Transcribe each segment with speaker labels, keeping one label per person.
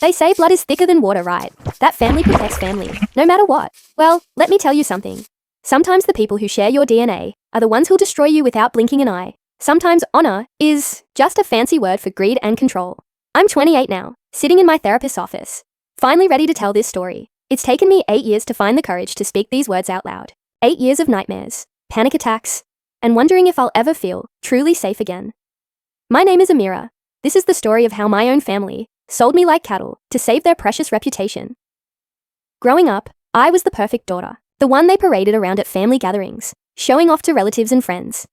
Speaker 1: They say blood is thicker than water, right? That family protects family, no matter what. Well, let me tell you something. Sometimes the people who share your DNA are the ones who'll destroy you without blinking an eye. Sometimes honor is just a fancy word for greed and control. I'm 28 now, sitting in my therapist's office, finally ready to tell this story. It's taken me 8 years to find the courage to speak these words out loud. 8 years of nightmares, panic attacks, and wondering if I'll ever feel truly safe again. My name is Amira. This is the story of how my own family sold me like cattle to save their precious reputation. Growing up, I was the perfect daughter, the one they paraded around at family gatherings, showing off to relatives and friends.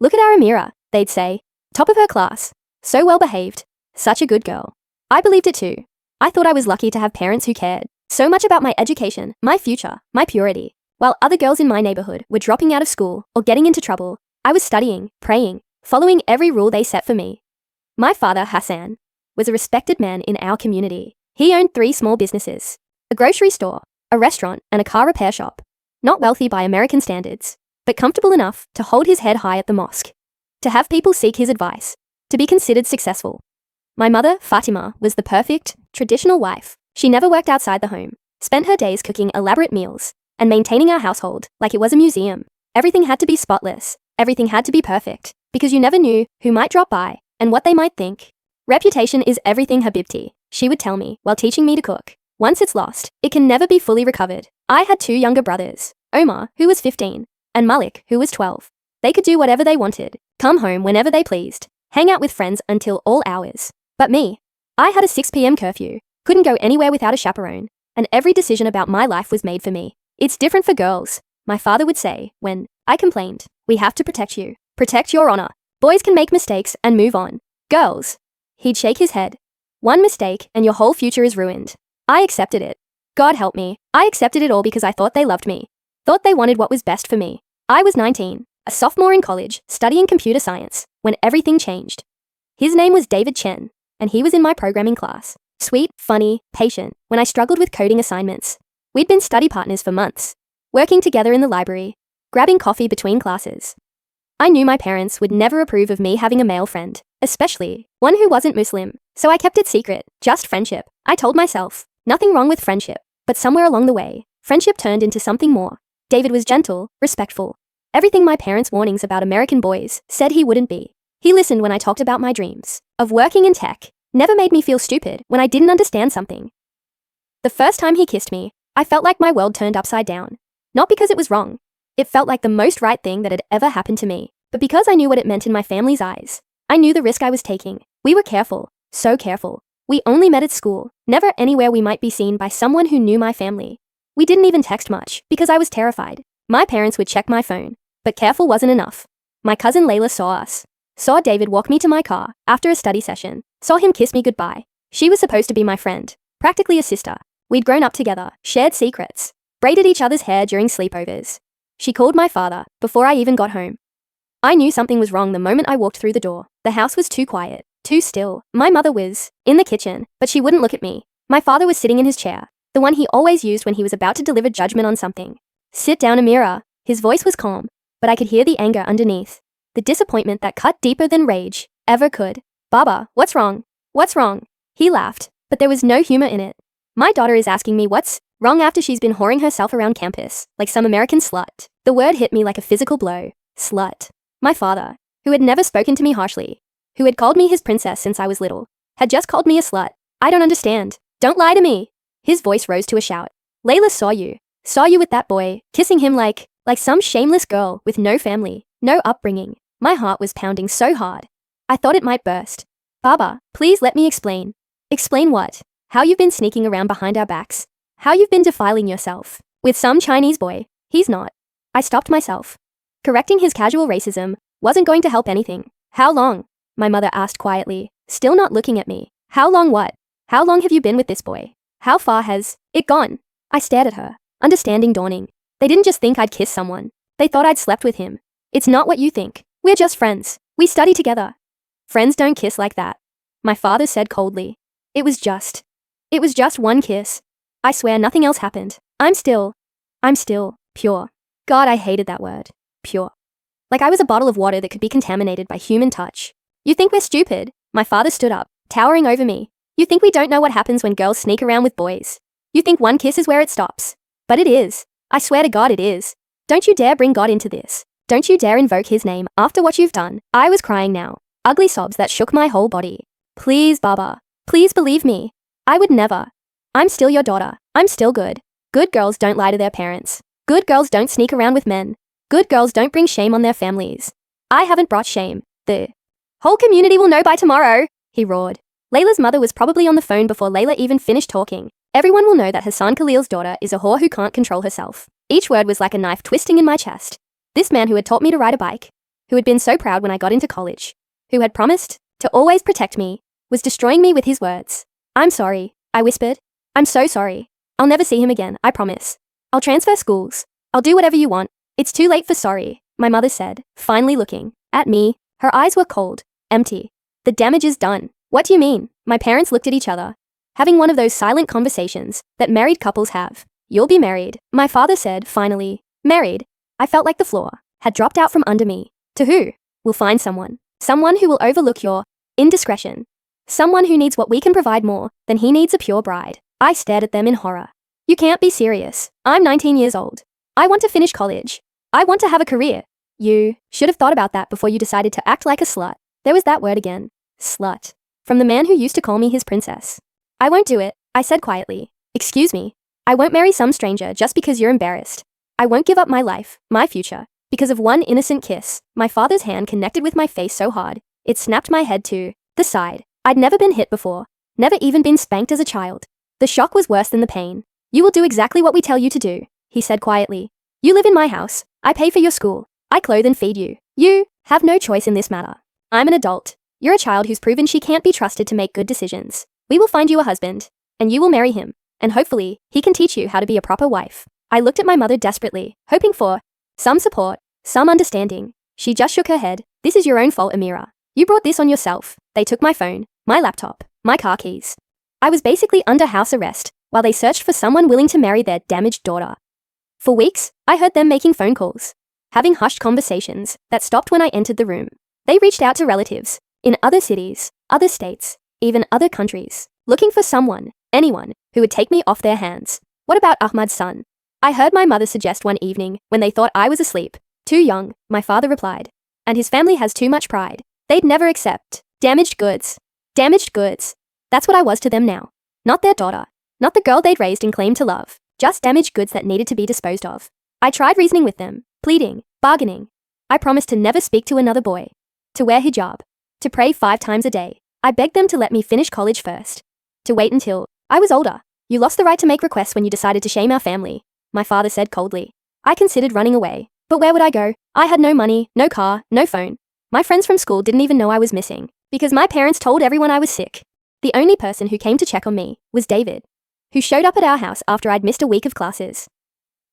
Speaker 1: Look at our Amira, they'd say. Top of her class. So well behaved. Such a good girl. I believed it too. I thought I was lucky to have parents who cared so much about my education, my future, my purity. While other girls in my neighborhood were dropping out of school or getting into trouble, I was studying, praying, following every rule they set for me. My father, Hassan, was a respected man in our community. He owned 3 small businesses, a grocery store, a restaurant, and a car repair shop. Not wealthy by American standards, but comfortable enough to hold his head high at the mosque, to have people seek his advice, to be considered successful. My mother, Fatima, was the perfect, traditional wife. She never worked outside the home, spent her days cooking elaborate meals, and maintaining our household like it was a museum. Everything had to be spotless, everything had to be perfect, because you never knew who might drop by and what they might think. Reputation is everything, Habibti, she would tell me while teaching me to cook. Once it's lost, it can never be fully recovered. I had 2 younger brothers, Omar, who was 15, and Malik, who was 12. They could do whatever they wanted, come home whenever they pleased, hang out with friends until all hours. But me, I had a 6 p.m. curfew, couldn't go anywhere without a chaperone, and every decision about my life was made for me. It's different for girls, my father would say when I complained. We have to protect you, protect your honor. Boys can make mistakes and move on. Girls, he'd shake his head. One mistake and your whole future is ruined. I accepted it. God help me, I accepted it all because I thought they loved me, thought they wanted what was best for me. I was 19, a sophomore in college, studying computer science, when everything changed. His name was David Chen, and he was in my programming class. Sweet, funny, patient, when I struggled with coding assignments. We'd been study partners for months, working together in the library, grabbing coffee between classes. I knew my parents would never approve of me having a male friend, especially one who wasn't Muslim, so I kept it secret, just friendship. I told myself, nothing wrong with friendship, but somewhere along the way, friendship turned into something more. David was gentle, respectful. Everything my parents' warnings about American boys said he wouldn't be. He listened when I talked about my dreams of working in tech, never made me feel stupid when I didn't understand something. The first time he kissed me, I felt like my world turned upside down. Not because it was wrong. It felt like the most right thing that had ever happened to me, but because I knew what it meant in my family's eyes. I knew the risk I was taking. We were careful, so careful. We only met at school, never anywhere we might be seen by someone who knew my family. We didn't even text much, because I was terrified. My parents would check my phone, but careful wasn't enough. My cousin Layla saw us, saw David walk me to my car after a study session, saw him kiss me goodbye. She was supposed to be my friend, practically a sister. We'd grown up together, shared secrets, braided each other's hair during sleepovers. She called my father before I even got home. I knew something was wrong the moment I walked through the door. The house was too quiet, too still. My mother was in the kitchen, but she wouldn't look at me. My father was sitting in his chair, the one he always used when he was about to deliver judgment on something. Sit down, Amira. His voice was calm, but I could hear the anger underneath, the disappointment that cut deeper than rage ever could. Baba, what's wrong? What's wrong? He laughed, but there was no humor in it. My daughter is asking me what's wrong after she's been whoring herself around campus, like some American slut. The word hit me like a physical blow. Slut. My father, who had never spoken to me harshly, who had called me his princess since I was little, had just called me a slut. I don't understand. Don't lie to me. His voice rose to a shout. Layla saw you with that boy, kissing him like some shameless girl with no family, no upbringing. My heart was pounding so hard. I thought it might burst. Baba, please let me explain. Explain what? How you've been sneaking around behind our backs. How you've been defiling yourself with some Chinese boy. He's not. I stopped myself. Correcting his casual racism wasn't going to help anything. How long? My mother asked quietly, still not looking at me. How long what? How long have you been with this boy? How far has it gone? I stared at her, understanding dawning. They didn't just think I'd kiss someone. They thought I'd slept with him. It's not what you think. We're just friends. We study together. Friends don't kiss like that. My father said coldly. It was just one kiss. I swear nothing else happened. I'm still pure. God, I hated that word. Pure. Like I was a bottle of water that could be contaminated by human touch. You think we're stupid? My father stood up, towering over me. You think we don't know what happens when girls sneak around with boys. You think one kiss is where it stops. But it is. I swear to God it is. Don't you dare bring God into this. Don't you dare invoke his name after what you've done. I was crying now. Ugly sobs that shook my whole body. Please, Baba. Please believe me. I would never. I'm still your daughter. I'm still good. Good girls don't lie to their parents. Good girls don't sneak around with men. Good girls don't bring shame on their families. I haven't brought shame. The whole community will know by tomorrow, he roared. Layla's mother was probably on the phone before Layla even finished talking. Everyone will know that Hassan Khalil's daughter is a whore who can't control herself. Each word was like a knife twisting in my chest. This man who had taught me to ride a bike, who had been so proud when I got into college, who had promised to always protect me, was destroying me with his words. I'm sorry, I whispered. I'm so sorry. I'll never see him again, I promise. I'll transfer schools. I'll do whatever you want. It's too late for sorry, my mother said, finally looking at me. Her eyes were cold, empty. The damage is done. What do you mean? My parents looked at each other, having one of those silent conversations that married couples have. You'll be married, my father said, finally. Married. I felt like the floor had dropped out from under me. To who? We'll find someone. Someone who will overlook your indiscretion. Someone who needs what we can provide more than he needs, a pure bride. I stared at them in horror. You can't be serious. I'm 19 years old. I want to finish college. I want to have a career. You should have thought about that before you decided to act like a slut. There was that word again. Slut. From the man who used to call me his princess. I won't do it, I said quietly. Excuse me. I won't marry some stranger just because you're embarrassed. I won't give up my life, my future, because of one innocent kiss. My father's hand connected with my face so hard, it snapped my head to the side. I'd never been hit before, never even been spanked as a child. The shock was worse than the pain. You will do exactly what we tell you to do, he said quietly. You live in my house. I pay for your school. I clothe and feed you. You have no choice in this matter. I'm an adult. You're a child who's proven she can't be trusted to make good decisions. We will find you a husband, and you will marry him, and hopefully, he can teach you how to be a proper wife. I looked at my mother desperately, hoping for some support, some understanding. She just shook her head. This is your own fault, Amira. You brought this on yourself. They took my phone, my laptop, my car keys. I was basically under house arrest while they searched for someone willing to marry their damaged daughter. For weeks, I heard them making phone calls, having hushed conversations that stopped when I entered the room. They reached out to relatives in other cities, other states, even other countries, looking for someone, anyone, who would take me off their hands. What about Ahmad's son? I heard my mother suggest one evening when they thought I was asleep. Too young, my father replied. And his family has too much pride. They'd never accept damaged goods. Damaged goods. That's what I was to them now. Not their daughter. Not the girl they'd raised and claimed to love. Just damaged goods that needed to be disposed of. I tried reasoning with them, pleading, bargaining. I promised to never speak to another boy. To wear hijab. To pray 5 times a day. I begged them to let me finish college first. To wait until I was older. You lost the right to make requests when you decided to shame our family, my father said coldly. I considered running away. But where would I go? I had no money, no car, no phone. My friends from school didn't even know I was missing, because my parents told everyone I was sick. The only person who came to check on me was David, who showed up at our house after I'd missed a week of classes.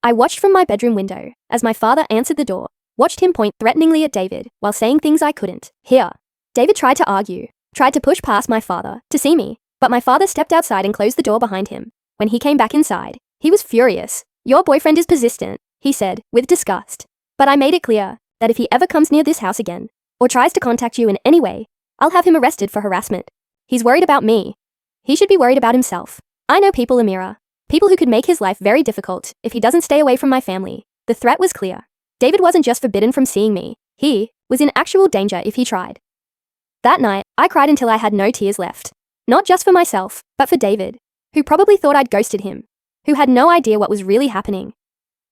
Speaker 1: I watched from my bedroom window as my father answered the door, watched him point threateningly at David while saying things I couldn't hear. David tried to argue, tried to push past my father to see me, but my father stepped outside and closed the door behind him. When he came back inside, he was furious. Your boyfriend is persistent, he said, with disgust. But I made it clear that if he ever comes near this house again, or tries to contact you in any way, I'll have him arrested for harassment. He's worried about me. He should be worried about himself. I know people, Amira. People who could make his life very difficult if he doesn't stay away from my family. The threat was clear. David wasn't just forbidden from seeing me. He was in actual danger if he tried. That night, I cried until I had no tears left. Not just for myself, but for David, who probably thought I'd ghosted him, who had no idea what was really happening.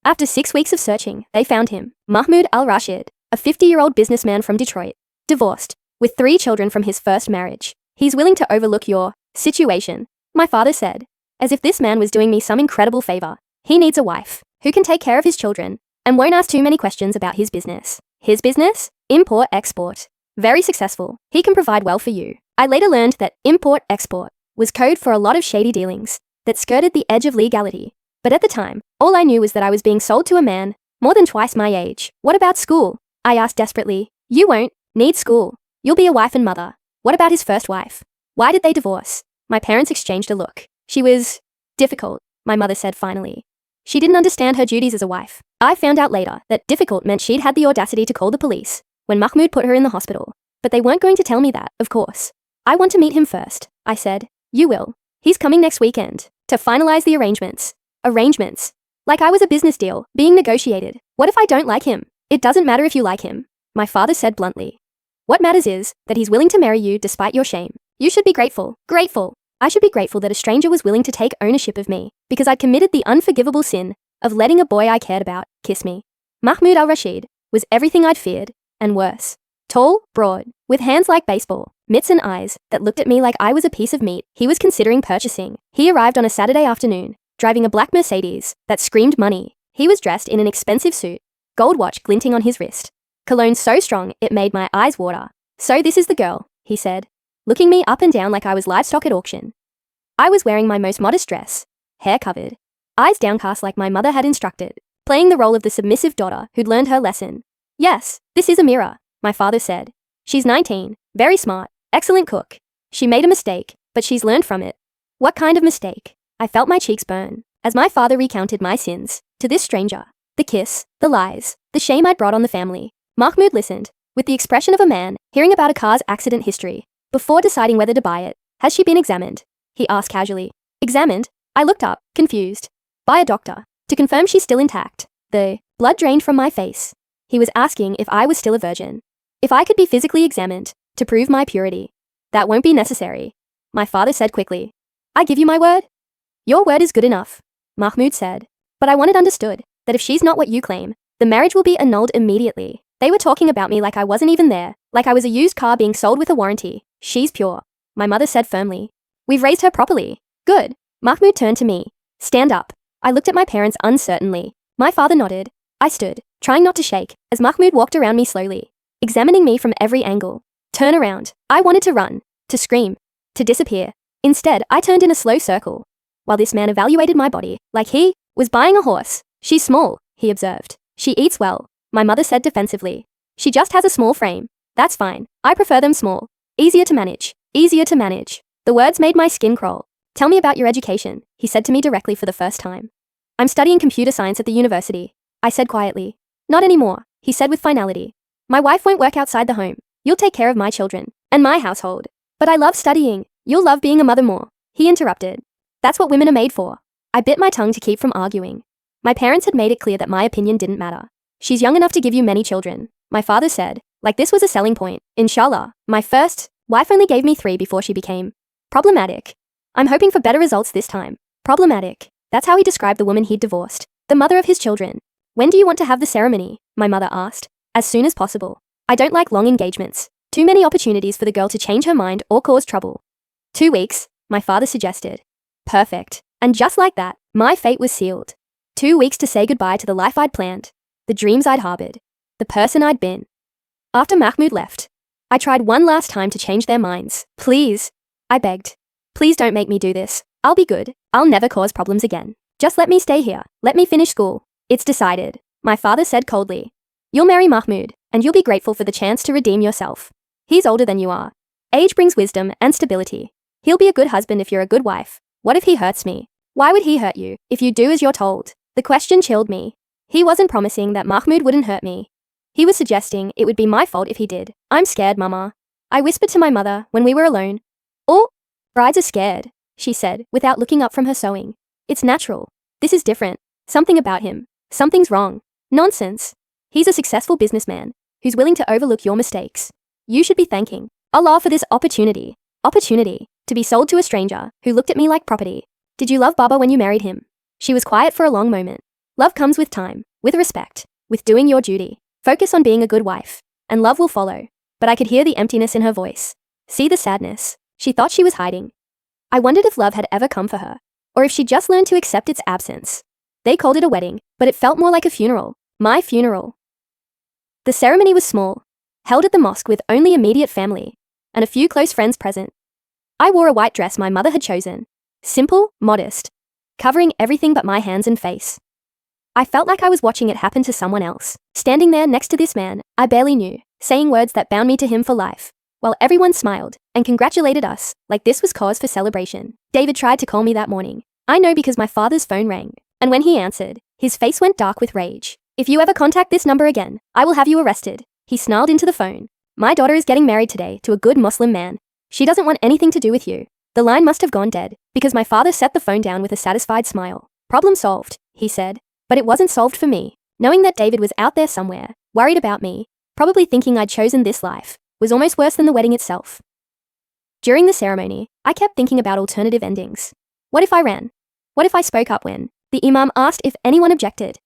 Speaker 1: After 6 weeks of searching, they found him, Mahmoud al-Rashid, a 50-year-old businessman from Detroit, divorced, with 3 children from his first marriage. He's willing to overlook your situation, my father said, as if this man was doing me some incredible favor. He needs a wife who can take care of his children and won't ask too many questions about his business. His business? Import-export. Very successful. He can provide well for you. I later learned that import-export was code for a lot of shady dealings that skirted the edge of legality. But at the time, all I knew was that I was being sold to a man more than twice my age. What about school? I asked desperately. You won't need school. You'll be a wife and mother. What about his first wife? Why did they divorce? My parents exchanged a look. She was difficult, my mother said finally. She didn't understand her duties as a wife. I found out later that difficult meant she'd had the audacity to call the police when Mahmoud put her in the hospital. But they weren't going to tell me that, of course. I want to meet him first, I said. You will. He's coming next weekend to finalize the arrangements. Arrangements. Like I was a business deal being negotiated. What if I don't like him? It doesn't matter if you like him, my father said bluntly. What matters is that he's willing to marry you despite your shame. You should be grateful. Grateful. I should be grateful that a stranger was willing to take ownership of me because I'd committed the unforgivable sin of letting a boy I cared about kiss me. Mahmoud al-Rashid was everything I'd feared, and worse. Tall, broad, with hands like baseball, mitts and eyes that looked at me like I was a piece of meat he was considering purchasing. He arrived on a Saturday afternoon, driving a black Mercedes that screamed money. He was dressed in an expensive suit, gold watch glinting on his wrist. Cologne so strong it made my eyes water. So this is the girl, he said, looking me up and down like I was livestock at auction. I was wearing my most modest dress, hair covered, eyes downcast like my mother had instructed, playing the role of the submissive daughter who'd learned her lesson. Yes, this is Amira, my father said. She's 19, very smart, excellent cook. She made a mistake, but she's learned from it. What kind of mistake? I felt my cheeks burn as my father recounted my sins to this stranger. The kiss, the lies, the shame I'd brought on the family. Mahmoud listened, with the expression of a man hearing about a car's accident history, before deciding whether to buy it. Has she been examined? He asked casually. Examined? I looked up, confused. By a doctor, to confirm she's still intact. The blood drained from my face. He was asking if I was still a virgin. If I could be physically examined, to prove my purity. That won't be necessary, my father said quickly. I give you my word? Your word is good enough, Mahmoud said. But I want it understood that if she's not what you claim, the marriage will be annulled immediately. They were talking about me like I wasn't even there, like I was a used car being sold with a warranty. She's pure, my mother said firmly. We've raised her properly. Good. Mahmoud turned to me. Stand up. I looked at my parents uncertainly. My father nodded. I stood, trying not to shake, as Mahmoud walked around me slowly, examining me from every angle. Turn around. I wanted to run, to scream, to disappear. Instead, I turned in a slow circle, while this man evaluated my body like he was buying a horse. She's small, he observed. She eats well, my mother said defensively. She just has a small frame. That's fine. I prefer them small. Easier to manage. Easier to manage. The words made my skin crawl. Tell me about your education, he said to me directly for the first time. I'm studying computer science at the university, I said quietly. Not anymore, he said with finality. My wife won't work outside the home. You'll take care of my children and my household. But I love studying. You'll love being a mother more, he interrupted. That's what women are made for. I bit my tongue to keep from arguing. My parents had made it clear that my opinion didn't matter. She's young enough to give you many children, my father said, like this was a selling point. Inshallah, my first wife only gave me 3 before she became problematic. I'm hoping for better results this time. Problematic. That's how he described the woman he'd divorced, the mother of his children. When do you want to have the ceremony? My mother asked. As soon as possible. I don't like long engagements. Too many opportunities for the girl to change her mind or cause trouble. 2 weeks, my father suggested. Perfect. And just like that, my fate was sealed. 2 weeks to say goodbye to the life I'd planned, the dreams I'd harbored, the person I'd been. After Mahmoud left, I tried one last time to change their minds. Please, I begged. Please don't make me do this. I'll be good. I'll never cause problems again. Just let me stay here. Let me finish school. It's decided, my father said coldly. You'll marry Mahmoud, and you'll be grateful for the chance to redeem yourself. He's older than you are. Age brings wisdom and stability. He'll be a good husband if you're a good wife. What if he hurts me? Why would he hurt you if you do as you're told? The question chilled me. He wasn't promising that Mahmoud wouldn't hurt me. He was suggesting it would be my fault if he did. I'm scared, Mama, I whispered to my mother when we were alone. Oh, brides are scared, she said, without looking up from her sewing. It's natural. This is different. Something about him. Something's wrong. Nonsense. He's a successful businessman who's willing to overlook your mistakes. You should be thanking Allah for this opportunity. Opportunity to be sold to a stranger who looked at me like property. Did you love Baba when you married him? She was quiet for a long moment. Love comes with time, with respect, with doing your duty. Focus on being a good wife, and love will follow. But I could hear the emptiness in her voice. See the sadness she thought she was hiding. I wondered if love had ever come for her, or if she'd just learned to accept its absence. They called it a wedding, but it felt more like a funeral. My funeral. The ceremony was small, held at the mosque with only immediate family, and a few close friends present. I wore a white dress my mother had chosen. Simple, modest, covering everything but my hands and face. I felt like I was watching it happen to someone else, standing there next to this man I barely knew, saying words that bound me to him for life, while everyone smiled and congratulated us like this was cause for celebration. David tried to call me that morning. I know because my father's phone rang, and when he answered, his face went dark with rage. If you ever contact this number again, I will have you arrested. He snarled into the phone. My daughter is getting married today to a good Muslim man. She doesn't want anything to do with you. The line must have gone dead, because my father set the phone down with a satisfied smile. Problem solved, he said. But it wasn't solved for me. Knowing that David was out there somewhere, worried about me, probably thinking I'd chosen this life, was almost worse than the wedding itself. During the ceremony, I kept thinking about alternative endings. What if I ran? What if I spoke up when the imam asked if anyone objected?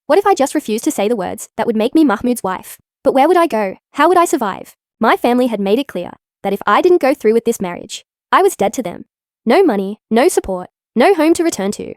Speaker 1: What if I just refused to say the words that would make me Mahmoud's wife? But where would I go? How would I survive? My family had made it clear that if I didn't go through with this marriage, I was dead to them. No money, no support, no home to return to.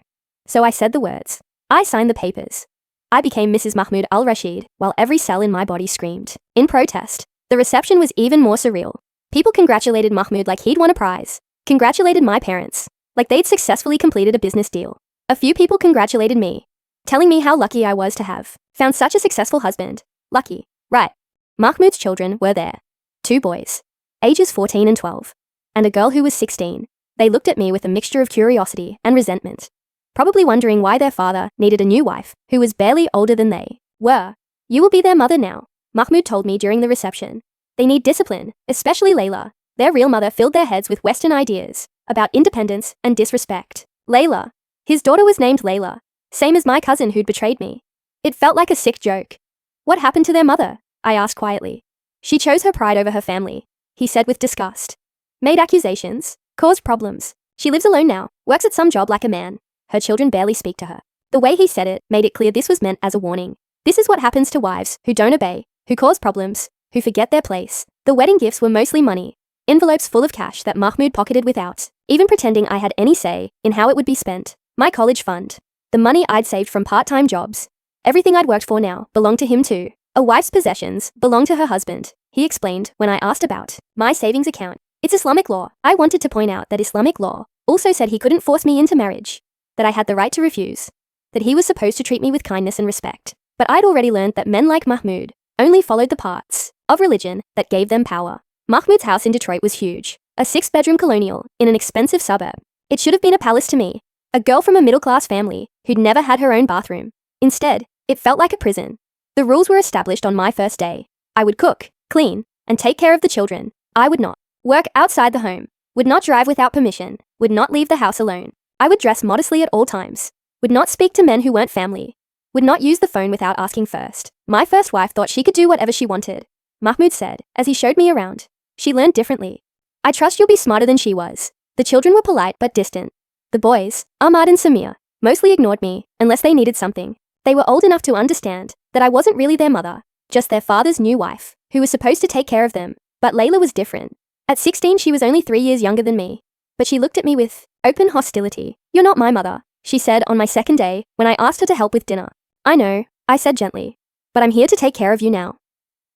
Speaker 1: So I said the words. I signed the papers. I became Mrs. Mahmoud al-Rashid, while every cell in my body screamed. In protest, the reception was even more surreal. People congratulated Mahmoud like he'd won a prize. Congratulated my parents, like they'd successfully completed a business deal. A few people congratulated me, telling me how lucky I was to have found such a successful husband. Lucky, right? Mahmoud's children were there. 2 boys, ages 14 and 12, and a girl who was 16. They looked at me with a mixture of curiosity and resentment, probably wondering why their father needed a new wife who was barely older than they were. You will be their mother now, Mahmoud told me during the reception. They need discipline, especially Layla. Their real mother filled their heads with Western ideas about independence and disrespect. Layla. His daughter was named Layla, same as my cousin who'd betrayed me. It felt like a sick joke. What happened to their mother? I asked quietly. She chose her pride over her family, he said with disgust. Made accusations, caused problems. She lives alone now, works at some job like a man. Her children barely speak to her. The way he said it made it clear this was meant as a warning. This is what happens to wives who don't obey, who cause problems, who forget their place. The wedding gifts were mostly money, envelopes full of cash that Mahmoud pocketed without even pretending I had any say in how it would be spent. My college fund, the money I'd saved from part-time jobs, everything I'd worked for now belonged to him too. A wife's possessions belonged to her husband, he explained when I asked about my savings account. It's Islamic law. I wanted to point out that Islamic law also said he couldn't force me into marriage, that I had the right to refuse, that he was supposed to treat me with kindness and respect. But I'd already learned that men like Mahmoud only followed the parts of religion that gave them power. Mahmoud's house in Detroit was huge, a 6-bedroom colonial in an expensive suburb. It should have been a palace to me, a girl from a middle-class family who'd never had her own bathroom. Instead, it felt like a prison. The rules were established on my first day. I would cook, clean, and take care of the children. I would not work outside the home, would not drive without permission, would not leave the house alone. I would dress modestly at all times, would not speak to men who weren't family, would not use the phone without asking first. My first wife thought she could do whatever she wanted, Mahmoud said, as he showed me around. She learned differently. I trust you'll be smarter than she was. The children were polite but distant. The boys, Ahmad and Samir, mostly ignored me, unless they needed something. They were old enough to understand that I wasn't really their mother, just their father's new wife, who was supposed to take care of them. But Layla was different. At 16, she was only 3 years younger than me. But she looked at me with open hostility. You're not my mother, she said on my second day when I asked her to help with dinner. I know, I said gently, but I'm here to take care of you now.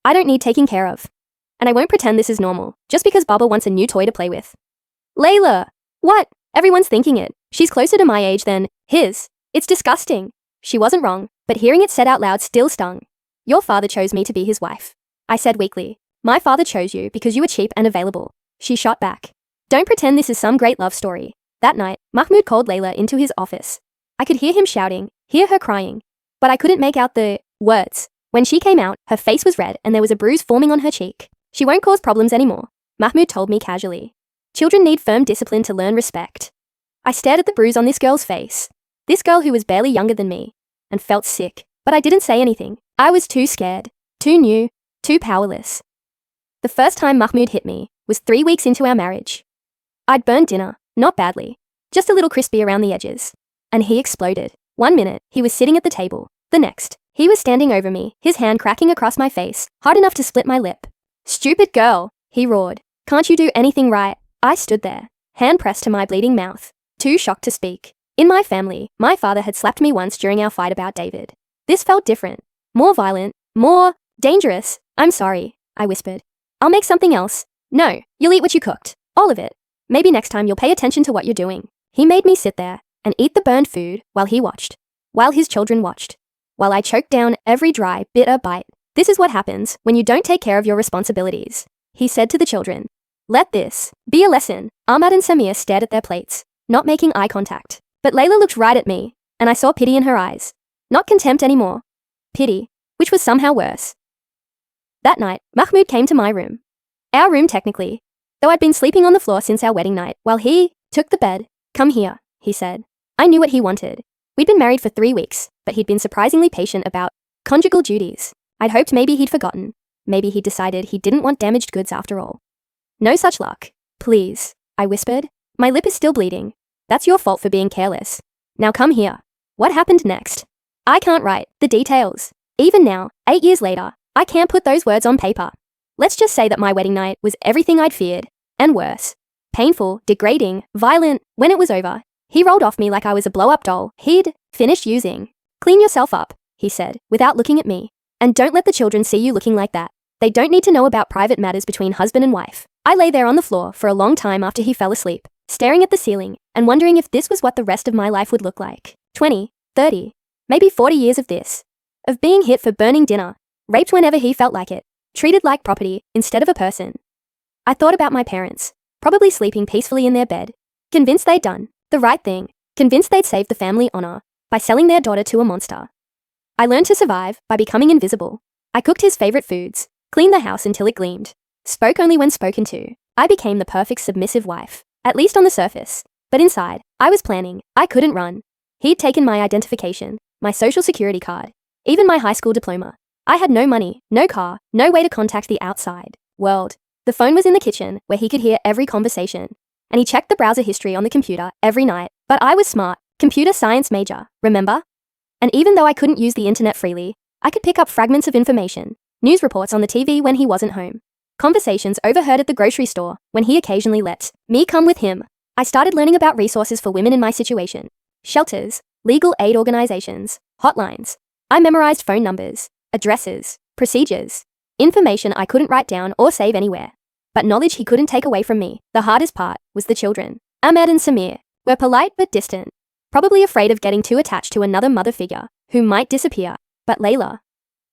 Speaker 1: I don't need taking care of. And I won't pretend this is normal, just because Baba wants a new toy to play with. Layla! What? Everyone's thinking it. She's closer to my age than his. It's disgusting. She wasn't wrong, but hearing it said out loud still stung. Your father chose me to be his wife, I said weakly. My father chose you because you were cheap and available. She shot back. Don't pretend this is some great love story. That night, Mahmoud called Layla into his office. I could hear him shouting, hear her crying, but I couldn't make out the words. When she came out, her face was red and there was a bruise forming on her cheek. She won't cause problems anymore, Mahmoud told me casually. Children need firm discipline to learn respect. I stared at the bruise on this girl's face. This girl who was barely younger than me, and felt sick, but I didn't say anything. I was too scared, too new, too powerless. The first time Mahmoud hit me was 3 weeks into our marriage. I'd burned dinner, not badly, just a little crispy around the edges. And he exploded. 1 minute, he was sitting at the table. The next, he was standing over me, his hand cracking across my face, hard enough to split my lip. Stupid girl, he roared. Can't you do anything right? I stood there, hand pressed to my bleeding mouth, too shocked to speak. In my family, my father had slapped me once during our fight about David. This felt different, more violent, more dangerous. I'm sorry, I whispered. I'll make something else. No, you'll eat what you cooked. All of it. Maybe next time you'll pay attention to what you're doing. He made me sit there and eat the burned food while he watched, while his children watched, while I choked down every dry, bitter bite. This is what happens when you don't take care of your responsibilities, he said to the children. Let this be a lesson. Ahmad and Samir stared at their plates, not making eye contact. But Layla looked right at me, and I saw pity in her eyes. Not contempt anymore. Pity, which was somehow worse. That night, Mahmoud came to my room. Our room technically, though I'd been sleeping on the floor since our wedding night while he took the bed. "Come here," he said. I knew what he wanted. We'd been married for 3 weeks, but he'd been surprisingly patient about conjugal duties. I'd hoped maybe he'd forgotten. Maybe he'd decided he didn't want damaged goods after all. "No such luck. Please," I whispered. "My lip is still bleeding. That's your fault for being careless. Now come here." What happened next? I can't write the details. Even now, 8 years later, I can't put those words on paper. Let's just say that my wedding night was everything I'd feared, and worse. Painful, degrading, violent. When it was over, he rolled off me like I was a blow-up doll he'd finished using. "Clean yourself up," he said, without looking at me. "And don't let the children see you looking like that. They don't need to know about private matters between husband and wife." I lay there on the floor for a long time after he fell asleep, staring at the ceiling and wondering if this was what the rest of my life would look like. 20, 30, maybe 40 years of this. Of being hit for burning dinner, raped whenever he felt like it, treated like property instead of a person. I thought about my parents, probably sleeping peacefully in their bed, convinced they'd done the right thing, convinced they'd saved the family honor by selling their daughter to a monster. I learned to survive by becoming invisible. I cooked his favorite foods, cleaned the house until it gleamed, spoke only when spoken to. I became the perfect submissive wife, at least on the surface. But inside, I was planning. I couldn't run. He'd taken my identification, my social security card, even my high school diploma. I had no money, no car, no way to contact the outside world. The phone was in the kitchen, where he could hear every conversation. And he checked the browser history on the computer every night. But I was smart, computer science major, remember? And even though I couldn't use the internet freely, I could pick up fragments of information, news reports on the TV when he wasn't home, conversations overheard at the grocery store when he occasionally let me come with him. I started learning about resources for women in my situation, shelters, legal aid organizations, hotlines. I memorized phone numbers, addresses, procedures, information I couldn't write down or save anywhere, but knowledge he couldn't take away from me. The hardest part was the children. Ahmed and Samir were polite but distant, probably afraid of getting too attached to another mother figure who might disappear. But Layla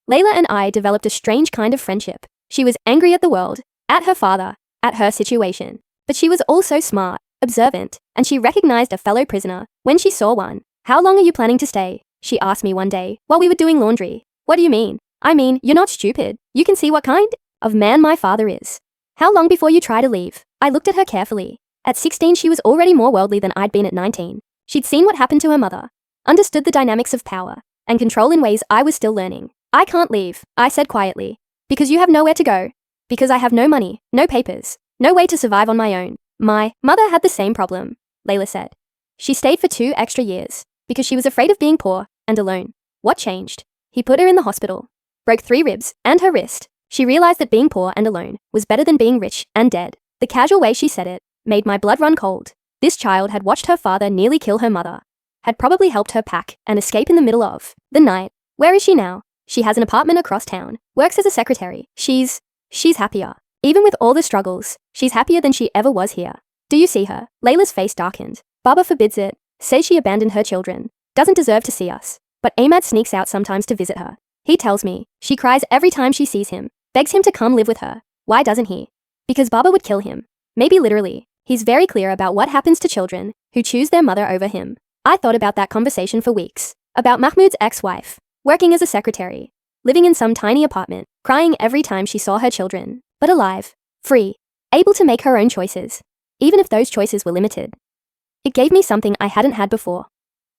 Speaker 1: and I developed a strange kind of friendship. She was angry at the world, at her father, at her situation, but she was also smart, observant, and she recognized a fellow prisoner when she saw one. "How long are you planning to stay?" she asked me one day while we were doing laundry. "What do you mean?" "I mean, you're not stupid. You can see what kind of man my father is. How long before you try to leave?" I looked at her carefully. At 16, she was already more worldly than I'd been at 19. She'd seen what happened to her mother, understood the dynamics of power and control in ways I was still learning. "I can't leave," I said quietly. "Because you have nowhere to go. Because I have no money, no papers, no way to survive on my own." "My mother had the same problem," Layla said. "She stayed for 2 extra years because she was afraid of being poor and alone." What changed? He put her in the hospital, broke 3 ribs and her wrist. She realized that being poor and alone was better than being rich and dead. The casual way she said it made my blood run cold. This child had watched her father nearly kill her mother, had probably helped her pack and escape in the middle of the night. Where is she now? She has an apartment across town, works as a secretary. She's happier. Even with all the struggles, she's happier than she ever was here. Do you see her? Layla's face darkened. Baba forbids it, says she abandoned her children, doesn't deserve to see us. But Ahmad sneaks out sometimes to visit her. He tells me she cries every time she sees him, begs him to come live with her. Why doesn't he? Because Baba would kill him. Maybe literally. He's very clear about what happens to children who choose their mother over him. I thought about that conversation for weeks. About Mahmoud's ex-wife, working as a secretary, living in some tiny apartment, crying every time she saw her children, but alive, free, able to make her own choices, even if those choices were limited. It gave me something I hadn't had before.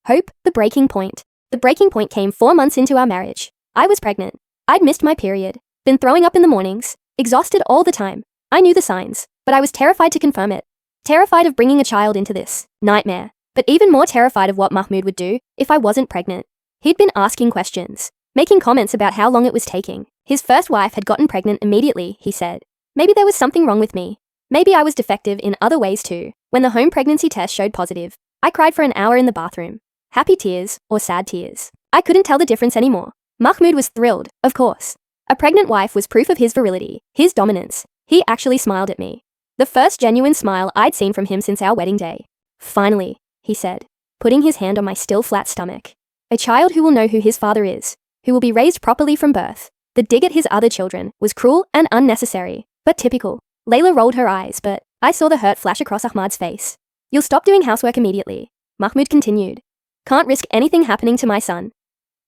Speaker 1: Hope, the breaking point. The breaking point came 4 months into our marriage. I was pregnant. I'd missed my period, been throwing up in the mornings, exhausted all the time. I knew the signs, but I was terrified to confirm it. Terrified of bringing a child into this nightmare, but even more terrified of what Mahmoud would do if I wasn't pregnant. He'd been asking questions, making comments about how long it was taking. His first wife had gotten pregnant immediately, he said. Maybe there was something wrong with me. Maybe I was defective in other ways too. When the home pregnancy test showed positive, I cried for an hour in the bathroom. Happy tears or sad tears. I couldn't tell the difference anymore. Mahmoud was thrilled, of course. A pregnant wife was proof of his virility, his dominance. He actually smiled at me. The first genuine smile I'd seen from him since our wedding day. "Finally," he said, putting his hand on my still flat stomach. "A child who will know who his father is, who will be raised properly from birth." The dig at his other children was cruel and unnecessary, but typical. Layla rolled her eyes, but I saw the hurt flash across Ahmad's face. "You'll stop doing housework immediately," Mahmoud continued. "Can't risk anything happening to my son."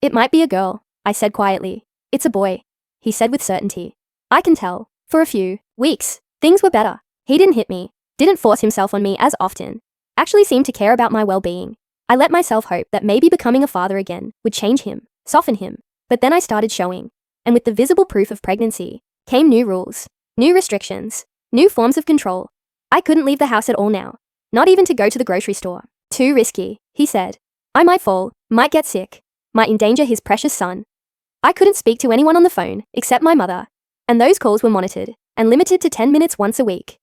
Speaker 1: "It might be a girl," I said quietly. "It's a boy," he said with certainty. "I can tell." For a few weeks, things were better. He didn't hit me, didn't force himself on me as often, actually seemed to care about my well-being. I let myself hope that maybe becoming a father again would change him, soften him. But then I started showing. And with the visible proof of pregnancy came new rules, new restrictions, new forms of control. I couldn't leave the house at all now, not even to go to the grocery store. Too risky, he said. I might fall, might get sick, might endanger his precious son. I couldn't speak to anyone on the phone except my mother, and those calls were monitored and limited to 10 minutes once a week.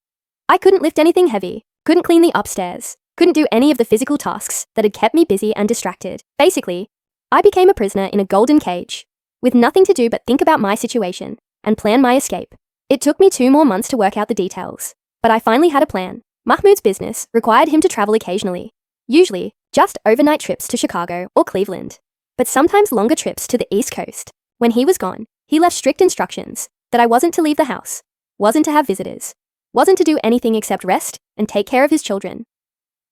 Speaker 1: I couldn't lift anything heavy, couldn't clean the upstairs, couldn't do any of the physical tasks that had kept me busy and distracted. Basically, I became a prisoner in a golden cage, with nothing to do but think about my situation and plan my escape. It took me 2 more months to work out the details, but I finally had a plan. Mahmoud's business required him to travel occasionally, usually just overnight trips to Chicago or Cleveland, but sometimes longer trips to the East Coast. When he was gone, he left strict instructions that I wasn't to leave the house, wasn't to have visitors, wasn't to do anything except rest and take care of his children.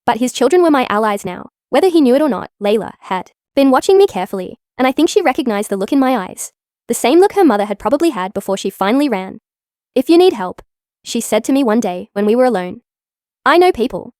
Speaker 1: But his children were my allies now. Whether he knew it or not, Layla had been watching me carefully, and I think she recognized the look in my eyes, the same look her mother had probably had before she finally ran. If you need help, she said to me one day when we were alone. I know people.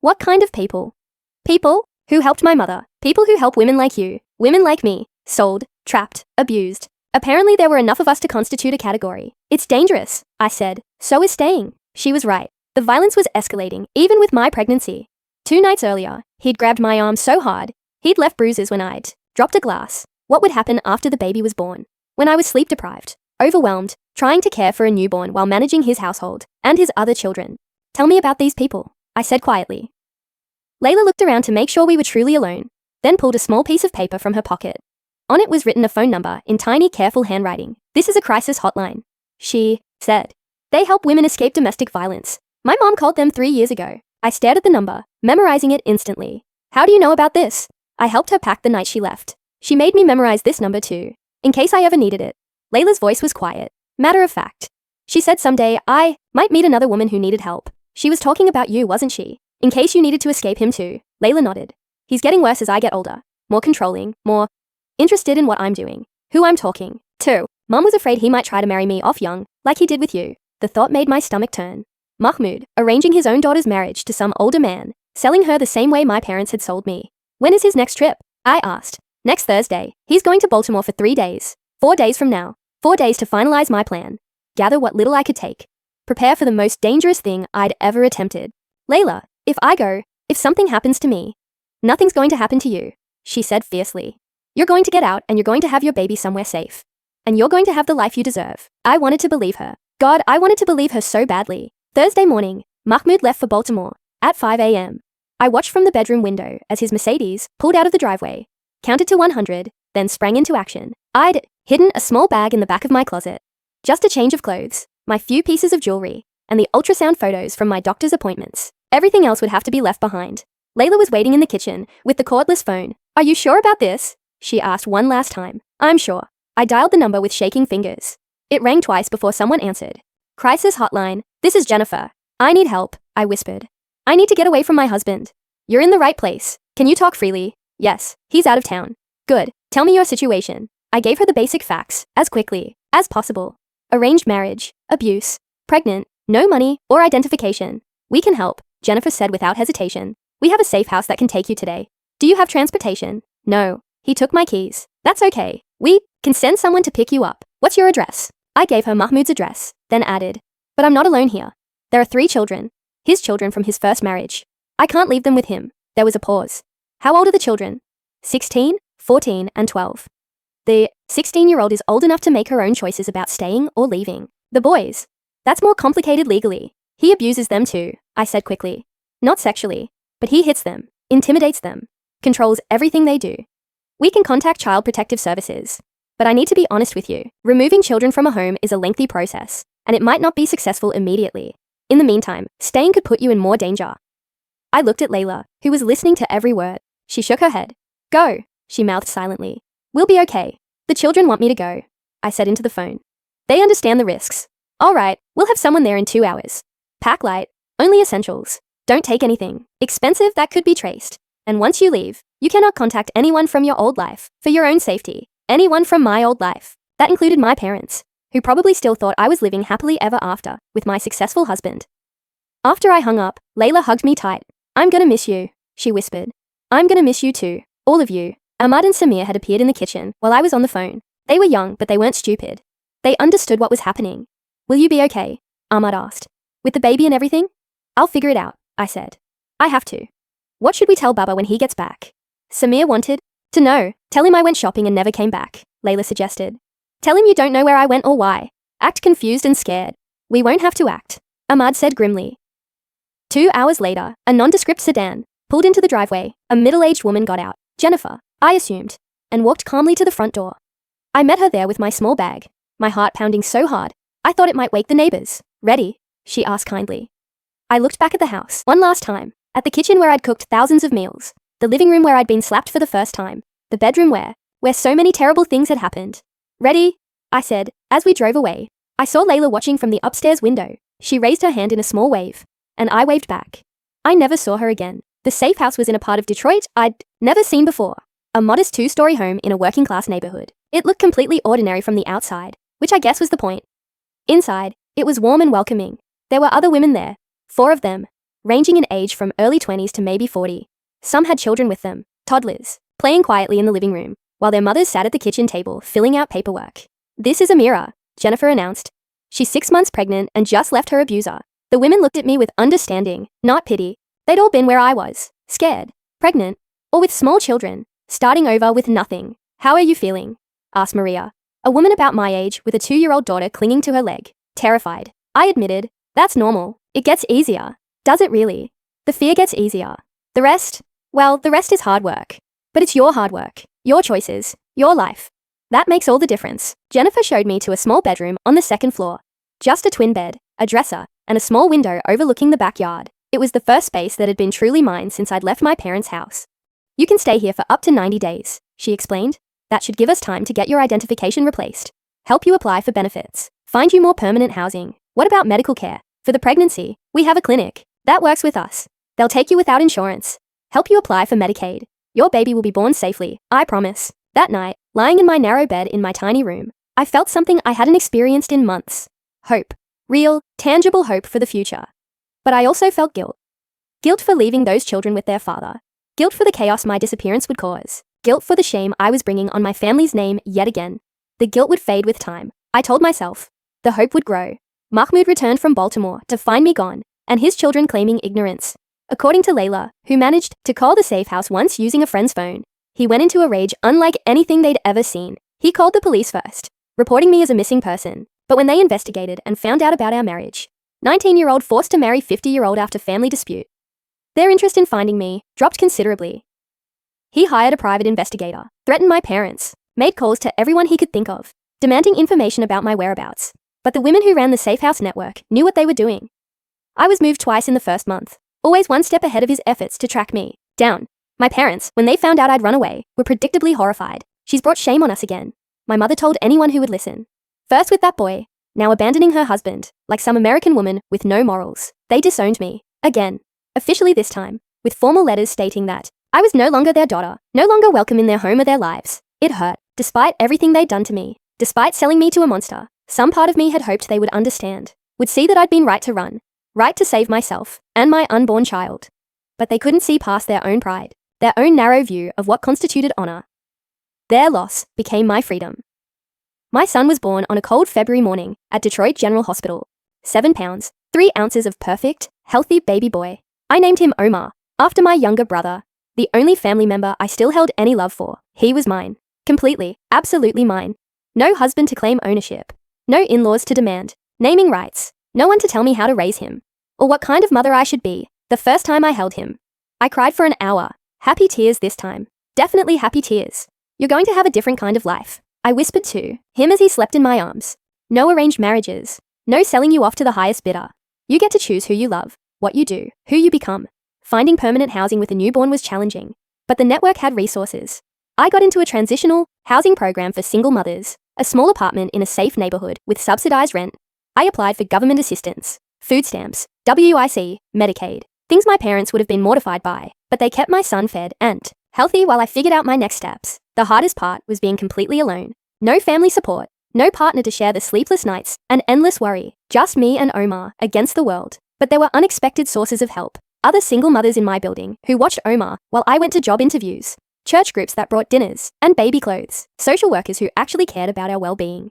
Speaker 1: What kind of people? People who helped my mother, people who help women like you, women like me, sold, trapped, abused. Apparently there were enough of us to constitute a category. It's dangerous, I said. So is staying. She was right. The violence was escalating, even with my pregnancy. 2 nights earlier, he'd grabbed my arm so hard, he'd left bruises when I'd dropped a glass. What would happen after the baby was born? When I was sleep deprived, overwhelmed, trying to care for a newborn while managing his household and his other children. Tell me about these people, I said quietly. Layla looked around to make sure we were truly alone, then pulled a small piece of paper from her pocket. On it was written a phone number in tiny, careful handwriting. This is a crisis hotline, she said. They help women escape domestic violence. My mom called them 3 years ago. I stared at the number, memorizing it instantly. How do you know about this? I helped her pack the night she left. She made me memorize this number too, in case I ever needed it. Layla's voice was quiet, matter of fact. She said someday I might meet another woman who needed help. She was talking about you, wasn't she? In case you needed to escape him too. Layla nodded. He's getting worse as I get older, more controlling, more interested in what I'm doing, who I'm talking to. Mum was afraid he might try to marry me off young, like he did with you. The thought made my stomach turn. Mahmoud, arranging his own daughter's marriage to some older man, selling her the same way my parents had sold me. When is his next trip? I asked. Next Thursday. He's going to Baltimore for 3 days. 4 days from now. 4 days to finalize my plan. Gather what little I could take. Prepare for the most dangerous thing I'd ever attempted. Layla, if I go, if something happens to me, nothing's going to happen to you, she said fiercely. You're going to get out and you're going to have your baby somewhere safe. And you're going to have the life you deserve. I wanted to believe her. God, I wanted to believe her so badly. Thursday morning, Mahmoud left for Baltimore at 5 a.m. I watched from the bedroom window as his Mercedes pulled out of the driveway, counted to 100, then sprang into action. I'd hidden a small bag in the back of my closet. Just a change of clothes, my few pieces of jewelry, and the ultrasound photos from my doctor's appointments. Everything else would have to be left behind. Layla was waiting in the kitchen with the cordless phone. Are you sure about this? She asked one last time. I'm sure. I dialed the number with shaking fingers. It rang twice before someone answered. Crisis hotline. This is Jennifer. I need help, I whispered. I need to get away from my husband. You're in the right place. Can you talk freely? Yes, he's out of town. Good. Tell me your situation. I gave her the basic facts, as quickly as possible. Arranged marriage, abuse, pregnant, no money or identification. We can help, Jennifer said without hesitation. We have a safe house that can take you today. Do you have transportation? No. He took my keys. That's okay. We can send someone to pick you up. What's your address? I gave her Mahmoud's address, then added. But I'm not alone here. There are 3 children. His children from his first marriage. I can't leave them with him. There was a pause. How old are the children? 16, 14, and 12. The 16-year-old is old enough to make her own choices about staying or leaving. The boys. That's more complicated legally. He abuses them too, I said quickly. Not sexually, but he hits them, intimidates them, controls everything they do. We can contact Child Protective Services. But I need to be honest with you. Removing children from a home is a lengthy process, and it might not be successful immediately. In the meantime, staying could put you in more danger. I looked at Layla, who was listening to every word. She shook her head. Go, she mouthed silently. We'll be okay. The children want me to go, I said into the phone. They understand the risks. All right, we'll have someone there in 2 hours. Pack light, only essentials. Don't take anything expensive that could be traced. And once you leave, you cannot contact anyone from your old life for your own safety. Anyone from my old life. That included my parents, who probably still thought I was living happily ever after with my successful husband. After I hung up, Layla hugged me tight. "I'm gonna miss you," she whispered. "I'm gonna miss you too. All of you." Ahmad and Samir had appeared in the kitchen while I was on the phone. They were young, but they weren't stupid. They understood what was happening. "Will you be okay?" Ahmad asked. "With the baby and everything?" "I'll figure it out," I said. "I have to." "What should we tell Baba when he gets back?" Samir wanted to know. "Tell him I went shopping and never came back," Layla suggested. "Tell him you don't know where I went or why. Act confused and scared." "We won't have to act," Ahmad said grimly. 2 hours later, a nondescript sedan pulled into the driveway. A middle-aged woman got out, Jennifer, I assumed, and walked calmly to the front door. I met her there with my small bag, my heart pounding so hard, I thought it might wake the neighbors. "Ready?" she asked kindly. I looked back at the house, one last time, at the kitchen where I'd cooked thousands of meals, the living room where I'd been slapped for the first time, the bedroom where so many terrible things had happened. "Ready?" I said, as we drove away. I saw Layla watching from the upstairs window. She raised her hand in a small wave, and I waved back. I never saw her again. The safe house was in a part of Detroit I'd never seen before. A modest 2-story home in a working-class neighborhood. It looked completely ordinary from the outside, which I guess was the point. Inside, it was warm and welcoming. There were other women there, 4 of them, ranging in age from early 20s to maybe 40. Some had children with them, toddlers, playing quietly in the living room, while their mothers sat at the kitchen table filling out paperwork. "This is Amira," Jennifer announced. "She's 6 months pregnant and just left her abuser." The women looked at me with understanding, not pity. They'd all been where I was, scared, pregnant, or with small children, starting over with nothing. "How are you feeling?" asked Maria, a woman about my age with a 2-year-old daughter clinging to her leg, terrified. I admitted, "That's normal. It gets easier." "Does it really?" "The fear gets easier. The rest? Well, the rest is hard work. But it's your hard work, your choices, your life. That makes all the difference." Jennifer showed me to a small bedroom on the 2nd floor. Just a twin bed, a dresser, and a small window overlooking the backyard. It was the first space that had been truly mine since I'd left my parents' house. "You can stay here for up to 90 days, she explained. "That should give us time to get your identification replaced, help you apply for benefits, find you more permanent housing. What about medical care? For the pregnancy, we have a clinic. That works with us. They'll take you without insurance, help you apply for Medicaid. Your baby will be born safely, I promise." That night, lying in my narrow bed in my tiny room, I felt something I hadn't experienced in months. Hope. Real, tangible hope for the future. But I also felt guilt. Guilt for leaving those children with their father. Guilt for the chaos my disappearance would cause. Guilt for the shame I was bringing on my family's name yet again. The guilt would fade with time, I told myself. The hope would grow. Mahmoud returned from Baltimore to find me gone, and his children claiming ignorance. According to Layla, who managed to call the safe house once using a friend's phone, he went into a rage unlike anything they'd ever seen. He called the police first, reporting me as a missing person. But when they investigated and found out about our marriage, 19-year-old forced to marry 50-year-old after family dispute, their interest in finding me dropped considerably. He hired a private investigator, threatened my parents, made calls to everyone he could think of, demanding information about my whereabouts. But the women who ran the Safe House network knew what they were doing. I was moved twice in the first month, always one step ahead of his efforts to track me down. My parents, when they found out I'd run away, were predictably horrified. "She's brought shame on us again," my mother told anyone who would listen. First with that boy, now abandoning her husband, like some American woman with no morals. They disowned me, again, officially this time, with formal letters stating that I was no longer their daughter, no longer welcome in their home or their lives. It hurt, despite everything they'd done to me, despite selling me to a monster. Some part of me had hoped they would understand, would see that I'd been right to run, right to save myself and my unborn child. But they couldn't see past their own pride, their own narrow view of what constituted honor. Their loss became my freedom. My son was born on a cold February morning at Detroit General Hospital. 7 pounds, 3 ounces of perfect, healthy baby boy. I named him Omar, after my younger brother, the only family member I still held any love for. He was mine. Completely, absolutely mine. No husband to claim ownership. No in-laws to demand naming rights. No one to tell me how to raise him, or what kind of mother I should be. The first time I held him, I cried for an hour. Happy tears this time. Definitely happy tears. "You're going to have a different kind of life," I whispered to him as he slept in my arms. "No arranged marriages. No selling you off to the highest bidder. You get to choose who you love, what you do, who you become." Finding permanent housing with a newborn was challenging, but the network had resources. I got into a transitional housing program for single mothers, a small apartment in a safe neighborhood with subsidized rent. I applied for government assistance, food stamps, WIC, Medicaid, things my parents would have been mortified by, but they kept my son fed and healthy while I figured out my next steps. The hardest part was being completely alone. No family support, no partner to share the sleepless nights and endless worry. Just me and Omar against the world. But there were unexpected sources of help. Other single mothers in my building who watched Omar while I went to job interviews, church groups that brought dinners and baby clothes, social workers who actually cared about our well-being.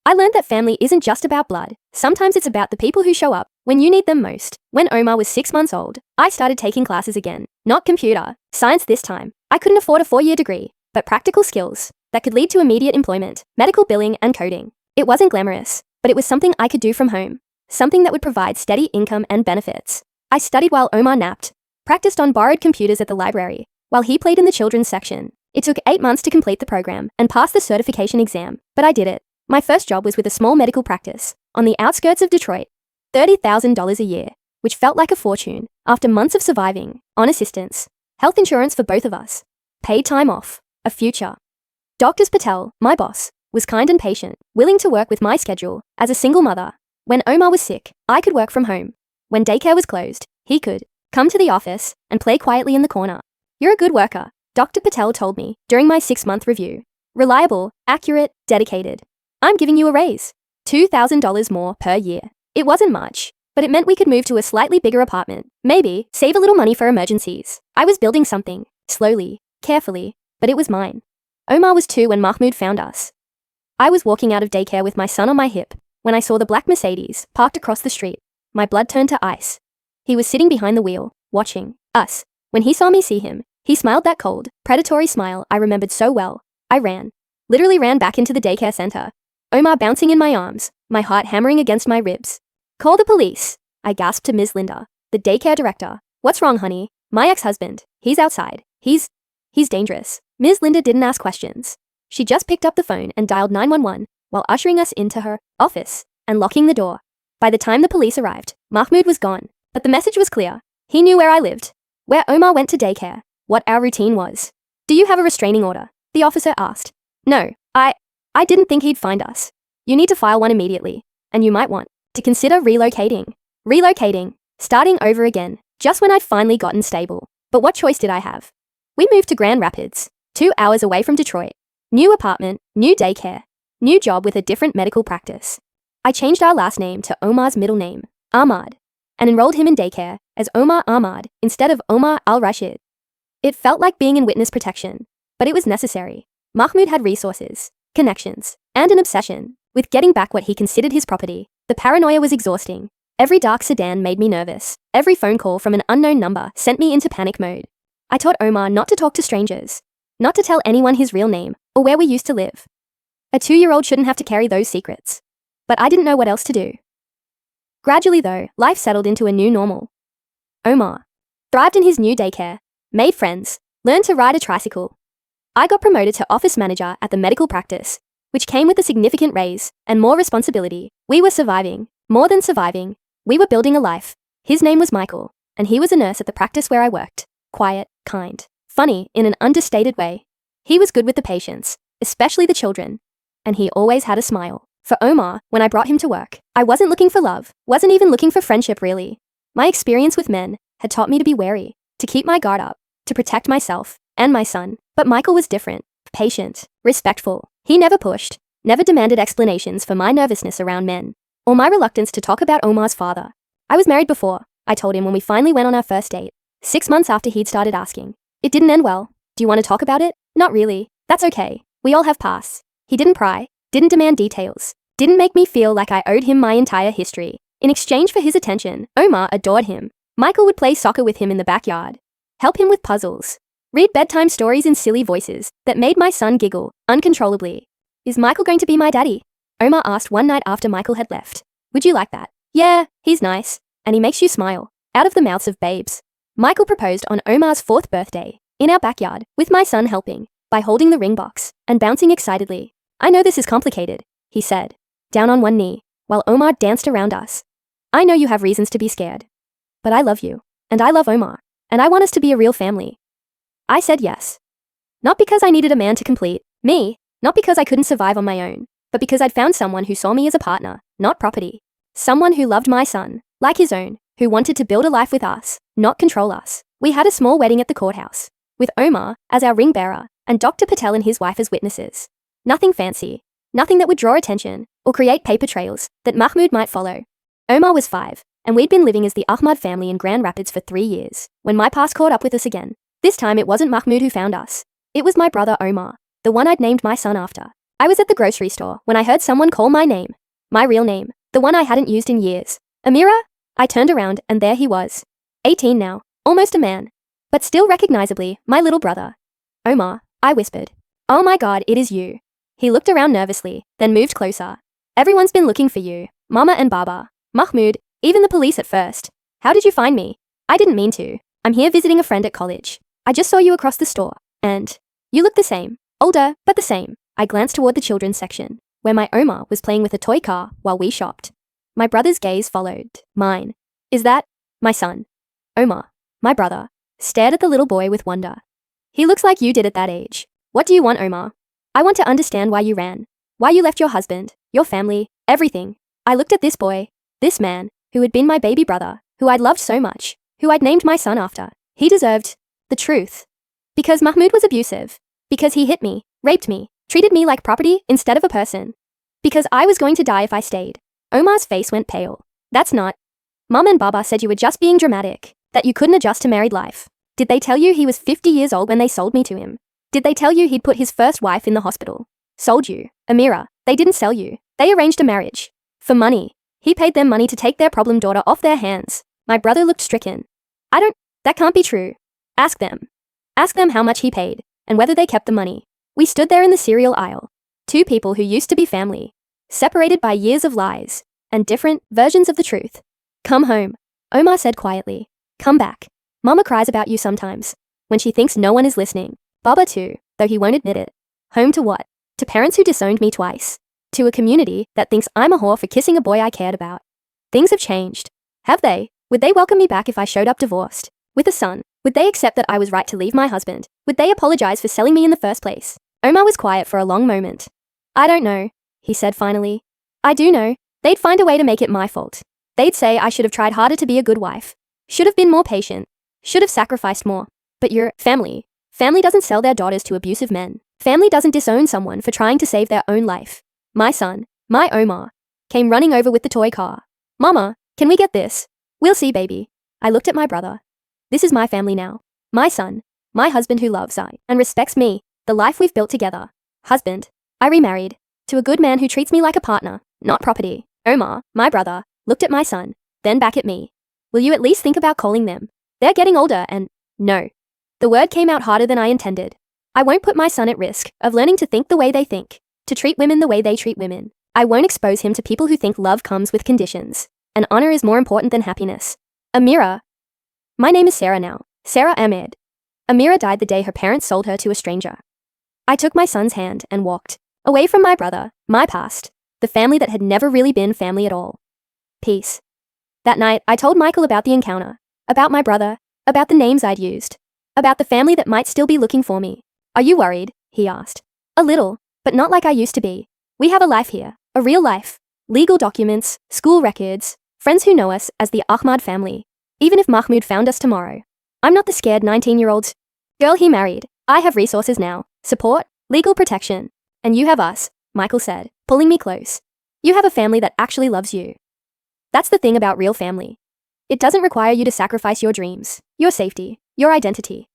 Speaker 1: I learned that family isn't just about blood. Sometimes it's about the people who show up when you need them most. When Omar was 6 months old, I started taking classes again. Not computer science this time. I couldn't afford a 4-year degree, but practical skills that could lead to immediate employment, medical billing and coding. It wasn't glamorous, but it was something I could do from home. Something that would provide steady income and benefits. I studied while Omar napped, practiced on borrowed computers at the library, while he played in the children's section. It took 8 months to complete the program and pass the certification exam, but I did it. My first job was with a small medical practice on the outskirts of Detroit. $30,000 a year, which felt like a fortune after months of surviving, on assistance, health insurance for both of us, paid time off, a future. Dr. Patel, my boss, was kind and patient, willing to work with my schedule as a single mother. When Omar was sick, I could work from home. When daycare was closed, he could come to the office and play quietly in the corner. You're a good worker, Dr. Patel told me during my 6-month review. Reliable, accurate, dedicated. I'm giving you a raise. $2,000 more per year. It wasn't much, but it meant we could move to a slightly bigger apartment. Maybe save a little money for emergencies. I was building something, slowly, carefully, but it was mine. Omar was 2 when Mahmoud found us. I was walking out of daycare with my son on my hip when I saw the black Mercedes parked across the street. My blood turned to ice. He was sitting behind the wheel, watching us. When he saw me see him, he smiled that cold, predatory smile I remembered so well. I ran. Literally ran back into the daycare center. Omar bouncing in my arms, my heart hammering against my ribs. Call the police, I gasped to Ms. Linda, the daycare director. What's wrong, honey? My ex-husband. He's outside. He's dangerous. Ms. Linda didn't ask questions. She just picked up the phone and dialed 911 while ushering us into her office and locking the door. By the time the police arrived, Mahmoud was gone, but the message was clear. He knew where I lived, where Omar went to daycare, what our routine was. Do you have a restraining order? The officer asked. No, I didn't think he'd find us. You need to file one immediately, and you might want to consider relocating. Relocating, starting over again, just when I'd finally gotten stable. But what choice did I have? We moved to Grand Rapids, 2 hours away from Detroit. New apartment, new daycare, new job with a different medical practice. I changed our last name to Omar's middle name, Ahmad, and enrolled him in daycare as Omar Ahmad instead of Omar al-Rashid. It felt like being in witness protection, but it was necessary. Mahmoud had resources, connections, and an obsession with getting back what he considered his property. The paranoia was exhausting. Every dark sedan made me nervous. Every phone call from an unknown number sent me into panic mode. I taught Omar not to talk to strangers, not to tell anyone his real name or where we used to live. A 2-year-old shouldn't have to carry those secrets. But I didn't know what else to do. Gradually, though, life settled into a new normal. Omar thrived in his new daycare, made friends, learned to ride a tricycle. I got promoted to office manager at the medical practice, which came with a significant raise and more responsibility. We were surviving, more than surviving. We were building a life. His name was Michael, and he was a nurse at the practice where I worked. Quiet, kind, funny in an understated way. He was good with the patients, especially the children, and he always had a smile. For Omar, when I brought him to work, I wasn't looking for love, wasn't even looking for friendship really. My experience with men had taught me to be wary, to keep my guard up, to protect myself and my son. But Michael was different, patient, respectful. He never pushed, never demanded explanations for my nervousness around men, or my reluctance to talk about Omar's father. I was married before, I told him when we finally went on our first date, 6 months after he'd started asking. It didn't end well. Do you want to talk about it? Not really. That's okay. We all have pasts. He didn't pry, didn't demand details, didn't make me feel like I owed him my entire history. In exchange for his attention, Omar adored him. Michael would play soccer with him in the backyard, help him with puzzles, read bedtime stories in silly voices that made my son giggle uncontrollably. Is Michael going to be my daddy? Omar asked one night after Michael had left. Would you like that? Yeah, he's nice, and he makes you smile. Out of the mouths of babes. Michael proposed on Omar's 4th birthday, in our backyard, with my son helping, by holding the ring box and bouncing excitedly. I know this is complicated, he said, down on one knee, while Omar danced around us. I know you have reasons to be scared. But I love you, and I love Omar, and I want us to be a real family. I said yes. Not because I needed a man to complete me, not because I couldn't survive on my own, but because I'd found someone who saw me as a partner, not property. Someone who loved my son, like his own, who wanted to build a life with us, not control us. We had a small wedding at the courthouse, with Omar as our ring bearer and Dr. Patel and his wife as witnesses. Nothing fancy, nothing that would draw attention or create paper trails that Mahmoud might follow. Omar was 5, and we'd been living as the Ahmad family in Grand Rapids for 3 years, when my past caught up with us again. This time it wasn't Mahmoud who found us. It was my brother Omar, the one I'd named my son after. I was at the grocery store when I heard someone call my name. My real name, the one I hadn't used in years. Amira? I turned around and there he was. 18 now, almost a man. But still recognizably, my little brother. Omar, I whispered. Oh my God, it is you. He looked around nervously, then moved closer. Everyone's been looking for you, Mama and Baba. Mahmoud, even the police at first. How did you find me? I didn't mean to. I'm here visiting a friend at college. I just saw you across the store, and you look the same. Older, but the same. I glanced toward the children's section, where my Omar was playing with a toy car while we shopped. My brother's gaze followed mine. Is that my son? Omar, my brother, stared at the little boy with wonder. He looks like you did at that age. What do you want, Omar? I want to understand why you ran. Why you left your husband, your family, everything. I looked at this boy, this man, who had been my baby brother, who I'd loved so much, who I'd named my son after. He deserved the truth. Because Mahmoud was abusive. Because he hit me, raped me, treated me like property instead of a person. Because I was going to die if I stayed. Omar's face went pale. That's not. Mum and Baba said you were just being dramatic, that you couldn't adjust to married life. Did they tell you he was 50 years old when they sold me to him? Did they tell you he'd put his first wife in the hospital? Sold you, Amira. They didn't sell you. They arranged a marriage. For money. He paid them money to take their problem daughter off their hands. My brother looked stricken. That can't be true. Ask them. Ask them how much he paid, and whether they kept the money. We stood there in the cereal aisle. Two people who used to be family. Separated by years of lies, and different versions of the truth. Come home, Omar said quietly. Come back. Mama cries about you sometimes, when she thinks no one is listening. Baba too, though he won't admit it. Home to what? To parents who disowned me twice. To a community that thinks I'm a whore for kissing a boy I cared about. Things have changed. Have they? Would they welcome me back if I showed up divorced? With a son? Would they accept that I was right to leave my husband? Would they apologize for selling me in the first place? Omar was quiet for a long moment. I don't know, he said finally. I do know. They'd find a way to make it my fault. They'd say I should have tried harder to be a good wife. Should have been more patient. Should have sacrificed more. But your family. Family doesn't sell their daughters to abusive men. Family doesn't disown someone for trying to save their own life. My son, my Omar, came running over with the toy car. Mama, can we get this? We'll see, baby. I looked at my brother. This is my family now. My son, my husband who loves I and respects me, the life we've built together. Husband, I remarried, to a good man who treats me like a partner, not property. Omar, my brother, looked at my son, then back at me. Will you at least think about calling them? They're getting older and, no. The word came out harder than I intended. I won't put my son at risk of learning to think the way they think, to treat women the way they treat women. I won't expose him to people who think love comes with conditions, and honor is more important than happiness. Amira. My name is Sarah now, Sarah Ahmed. Amira died the day her parents sold her to a stranger. I took my son's hand and walked, away from my brother, my past, the family that had never really been family at all. Peace. That night, I told Michael about the encounter, about my brother, about the names I'd used, about the family that might still be looking for me. Are you worried? He asked. A little, but not like I used to be. We have a life here, a real life. Legal documents, school records, friends who know us as the Ahmad family. Even if Mahmoud found us tomorrow. I'm not the scared 19-year-old girl he married. I have resources now, support, legal protection. And you have us, Michael said, pulling me close. You have a family that actually loves you. That's the thing about real family. It doesn't require you to sacrifice your dreams, your safety, your identity.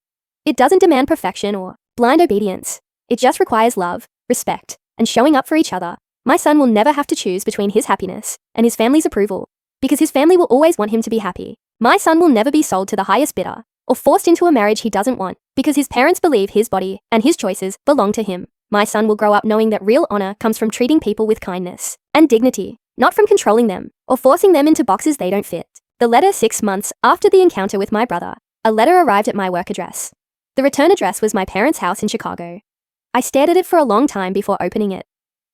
Speaker 1: It doesn't demand perfection or blind obedience. It just requires love, respect, and showing up for each other. My son will never have to choose between his happiness and his family's approval, because his family will always want him to be happy. My son will never be sold to the highest bidder or forced into a marriage he doesn't want because his parents believe his body and his choices belong to him. My son will grow up knowing that real honor comes from treating people with kindness and dignity, not from controlling them or forcing them into boxes they don't fit. The letter 6 months after the encounter with my brother, a letter arrived at my work address. The return address was my parents' house in Chicago. I stared at it for a long time before opening it.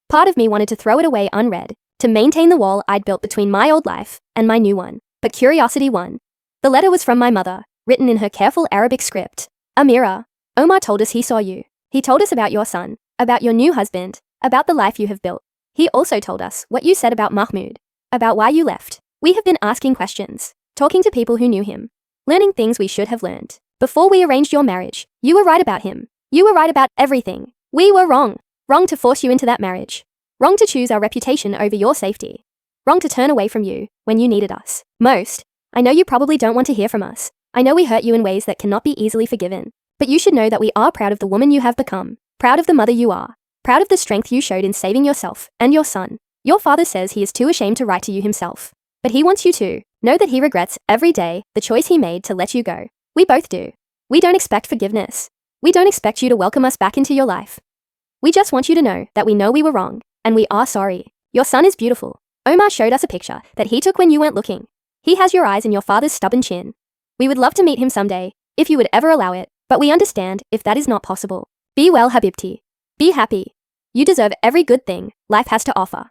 Speaker 1: Part of me wanted to throw it away unread, to maintain the wall I'd built between my old life and my new one. But curiosity won. The letter was from my mother, written in her careful Arabic script. Amira, Omar told us he saw you. He told us about your son, about your new husband, about the life you have built. He also told us what you said about Mahmoud, about why you left. We have been asking questions, talking to people who knew him, learning things we should have learned. Before we arranged your marriage, you were right about him. You were right about everything. We were wrong. Wrong to force you into that marriage. Wrong to choose our reputation over your safety. Wrong to turn away from you when you needed us most. I know you probably don't want to hear from us. I know we hurt you in ways that cannot be easily forgiven. But you should know that we are proud of the woman you have become, proud of the mother you are, proud of the strength you showed in saving yourself and your son. Your father says he is too ashamed to write to you himself. But he wants you to know that he regrets every day the choice he made to let you go. We both do. We don't expect forgiveness. We don't expect you to welcome us back into your life. We just want you to know that we know we were wrong, and we are sorry. Your son is beautiful. Omar showed us a picture that he took when you weren't looking. He has your eyes and your father's stubborn chin. We would love to meet him someday, if you would ever allow it, but we understand if that is not possible. Be well, Habibti. Be happy. You deserve every good thing life has to offer.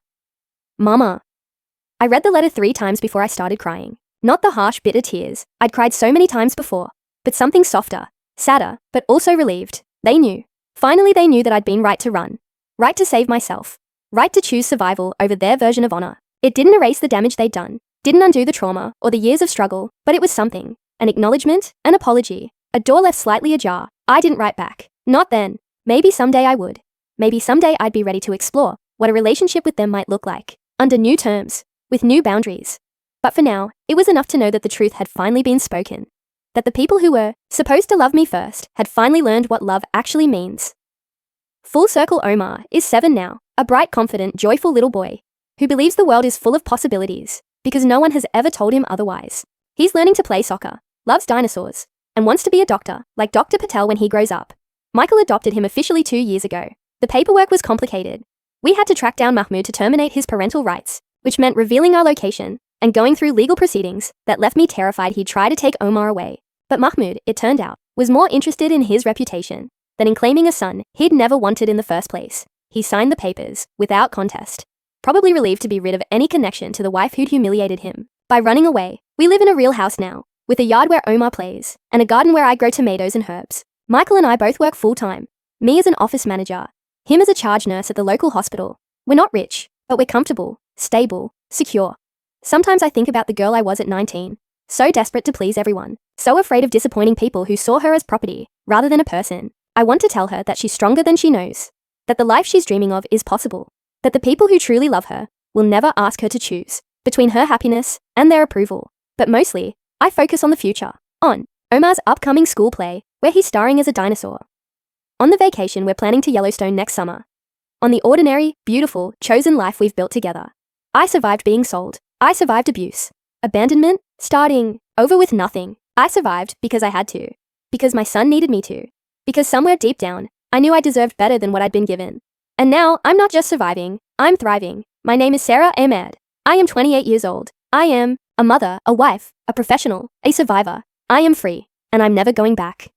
Speaker 1: Mama. I read the letter 3 times before I started crying. Not the harsh, bitter tears I'd cried so many times before, but something softer, sadder, but also relieved. They knew. Finally, they knew that I'd been right to run. Right to save myself. Right to choose survival over their version of honor. It didn't erase the damage they'd done, didn't undo the trauma or the years of struggle, but it was something. An acknowledgement, an apology, a door left slightly ajar. I didn't write back. Not then. Maybe someday I would. Maybe someday I'd be ready to explore what a relationship with them might look like, under new terms, with new boundaries. But for now, it was enough to know that the truth had finally been spoken. That the people who were supposed to love me first had finally learned what love actually means. Full circle, Omar is 7 now, a bright, confident, joyful little boy who believes the world is full of possibilities because no one has ever told him otherwise. He's learning to play soccer, loves dinosaurs, and wants to be a doctor, like Dr. Patel when he grows up. Michael adopted him officially 2 years ago. The paperwork was complicated. We had to track down Mahmoud to terminate his parental rights, which meant revealing our location and going through legal proceedings that left me terrified he'd try to take Omar away. But Mahmoud, it turned out, was more interested in his reputation than in claiming a son he'd never wanted in the first place. He signed the papers without contest, probably relieved to be rid of any connection to the wife who'd humiliated him by running away. We live in a real house now, with a yard where Omar plays and a garden where I grow tomatoes and herbs. Michael and I both work full-time, me as an office manager, him as a charge nurse at the local hospital. We're not rich, but we're comfortable, stable, secure. Sometimes I think about the girl I was at 19, so desperate to please everyone, so afraid of disappointing people who saw her as property rather than a person. I want to tell her that she's stronger than she knows, that the life she's dreaming of is possible, that the people who truly love her will never ask her to choose between her happiness and their approval. But mostly, I focus on the future, on Omar's upcoming school play, where he's starring as a dinosaur. On the vacation we're planning to Yellowstone next summer. On the ordinary, beautiful, chosen life we've built together. I survived being sold. I survived abuse. Abandonment, starting over with nothing. I survived because I had to. Because my son needed me to. Because somewhere deep down, I knew I deserved better than what I'd been given. And now, I'm not just surviving, I'm thriving. My name is Sarah Ahmed. I am 28 years old. I am a mother, a wife, a professional, a survivor. I am free, and I'm never going back.